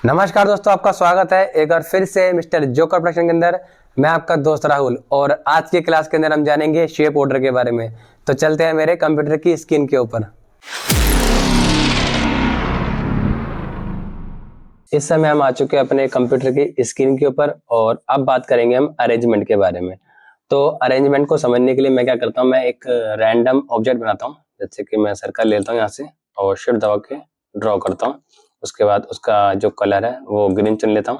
नमस्कार दोस्तों, आपका स्वागत है एक बार फिर से मिस्टर जोकर प्रोडक्शन के अंदर। मैं आपका दोस्त राहुल और आज की क्लास के अंदर हम जानेंगे शेप ऑर्डर के बारे में। तो चलते हैं मेरे कंप्यूटर की स्क्रीन के ऊपर। इस समय हम आ चुके हैं अपने कंप्यूटर की स्क्रीन के ऊपर और अब बात करेंगे हम अरेंजमेंट के बारे में। तो अरेंजमेंट को समझने के लिए मैं क्या करता हूँ, मैं एक रैंडम ऑब्जेक्ट बनाता हूँ। जैसे कि मैं सर्कल लेता हूँ यहाँ से और शिफ्ट दबा के ड्रॉ करता हूँ। उसके बाद उसका जो कलर है वो ग्रीन चुन लेता हूँ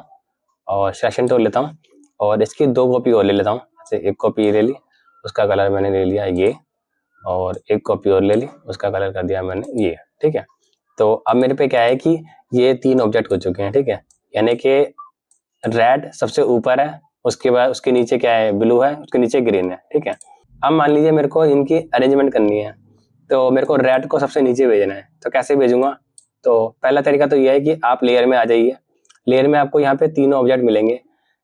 और सेक्शन टूल लेता हूँ और इसकी 2 कॉपी और ले लेता हूँ। जैसे एक कॉपी ले ली, उसका कलर मैंने ले लिया ये, और एक कॉपी और ले ली, उसका कलर कर दिया मैंने ये। ठीक है, तो अब मेरे पे क्या है कि ये 3 ऑब्जेक्ट हो चुके हैं। ठीक है, यानी कि रेड सबसे ऊपर है, उसके बाद उसके नीचे क्या है, ब्लू है, उसके नीचे ग्रीन है। ठीक है, अब मान लीजिए मेरे को इनकी अरेंजमेंट करनी है, तो मेरे को रेड को सबसे नीचे भेजना है। तो कैसे भेजूंगा? तो पहला तरीका तो यह है कि आप लेयर में आ जाइए। लेयर में आपको यहाँ पे 3 ऑब्जेक्ट मिलेंगे।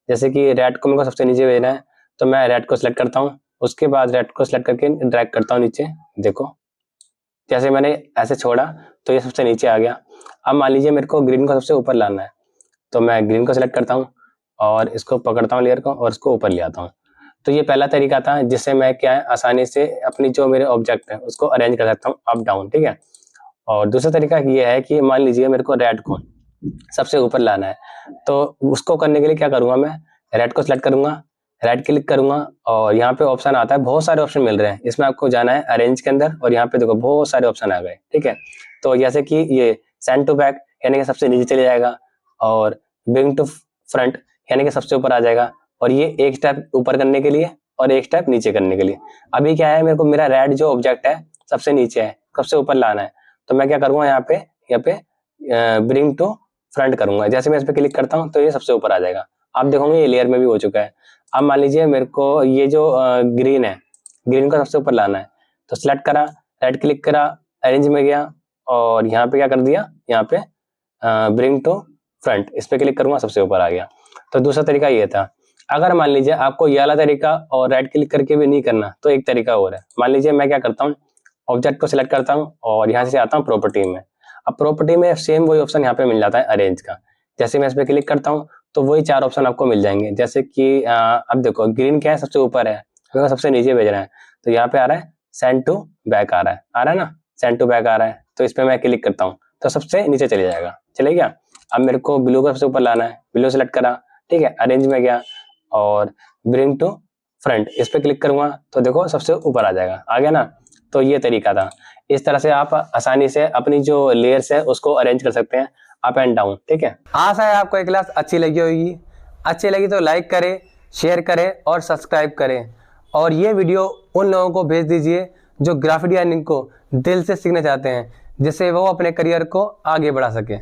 जैसे कि रेड को मेरे को सबसे नीचे भेजना है, तो मैं रेड को सिलेक्ट करता हूँ। उसके बाद रेड को सिलेक्ट करके ड्रैग करता हूँ नीचे। देखो, जैसे मैंने ऐसे छोड़ा तो ये सबसे नीचे आ गया। अब मान लीजिए मेरे को ग्रीन को सबसे ऊपर लाना है, तो मैं ग्रीन को सिलेक्ट करता हूँ और इसको पकड़ता हूँ लेयर को और इसको ऊपर ले आता हूँ। तो ये पहला तरीका था जिससे मैं क्या है आसानी से अपनी जो मेरे ऑब्जेक्ट है उसको अरेंज कर सकता हूँ अप डाउन। ठीक है, और दूसरा तरीका ये है कि मान लीजिए मेरे को रेड को सबसे ऊपर लाना है, तो उसको करने के लिए क्या करूंगा, मैं रेड को सिलेक्ट करूंगा, राइट क्लिक करूंगा और यहाँ पे ऑप्शन आता है, बहुत सारे ऑप्शन मिल रहे हैं। इसमें आपको जाना है अरेंज के अंदर और यहाँ पे देखो बहुत सारे ऑप्शन आ गए। ठीक है, तो जैसे कि ये सेंड टू बैक यानी कि सबसे नीचे चले जाएगा, और ब्रिंग टू फ्रंट यानी कि सबसे ऊपर आ जाएगा, और ये एक स्टेप ऊपर करने के लिए और एक स्टेप नीचे करने के लिए। अभी क्या है, मेरे को मेरा रेड जो ऑब्जेक्ट है सबसे नीचे है, सबसे ऊपर लाना है, तो मैं क्या करूंगा, यहाँ पे ब्रिंग टू फ्रंट करूंगा। जैसे मैं इस पे क्लिक करता हूँ तो ये सबसे ऊपर आ जाएगा। आप देखोगे ये लेयर में भी हो चुका है। अब मान लीजिए मेरे को ये जो ग्रीन है, ग्रीन को सबसे ऊपर लाना है, तो सिलेक्ट करा, राइट क्लिक करा, अरेंज में गया और यहाँ पे क्या कर दिया, यहाँ पे ब्रिंग टू फ्रंट, इस पे क्लिक करूंगा, सबसे ऊपर आ गया। तो दूसरा तरीका ये था। अगर मान लीजिए आपको ये वाला तरीका और राइट क्लिक करके भी नहीं करना, तो एक तरीका और है। मान लीजिए मैं क्या करता हूँ, ऑब्जेक्ट को सिलेक्ट करता हूँ और यहाँ से आता हूँ प्रॉपर्टी में। अब प्रॉपर्टी में सेम वही ऑप्शन यहाँ पे मिल जाता है अरेंज का। जैसे मैं इस पे क्लिक करता हूँ तो वही 4 ऑप्शन आपको मिल जाएंगे। जैसे कि अब देखो ग्रीन क्या है, सबसे ऊपर है, तो सबसे नीचे भेजना है, तो यहाँ पे आ रहा है सेंड टू बैक, आ रहा है ना, सेंड टू बैक आ रहा है। तो इस पे मैं क्लिक करता हूँ तो सबसे नीचे चले जाएगा, चले गया। अब मेरे को ब्लू को सबसे ऊपर लाना है, ब्लू सेलेक्ट करा, ठीक है, अरेंज में गया और ब्रिंग टू फ्रंट, इस पे क्लिक करूंगा तो देखो सबसे ऊपर आ जाएगा, आ गया ना। तो ये तरीका था। इस तरह से आप आसानी से अपनी जो लेयर्स है उसको अरेंज कर सकते हैं अप एंड डाउन। ठीक है, आशा है आपको ये क्लास अच्छी लगी होगी। अच्छी लगी तो लाइक करें, शेयर करें और सब्सक्राइब करें, और ये वीडियो उन लोगों को भेज दीजिए जो ग्राफिक डिजाइनिंग को दिल से सीखना चाहते हैं, जिससे वो अपने करियर को आगे बढ़ा सके।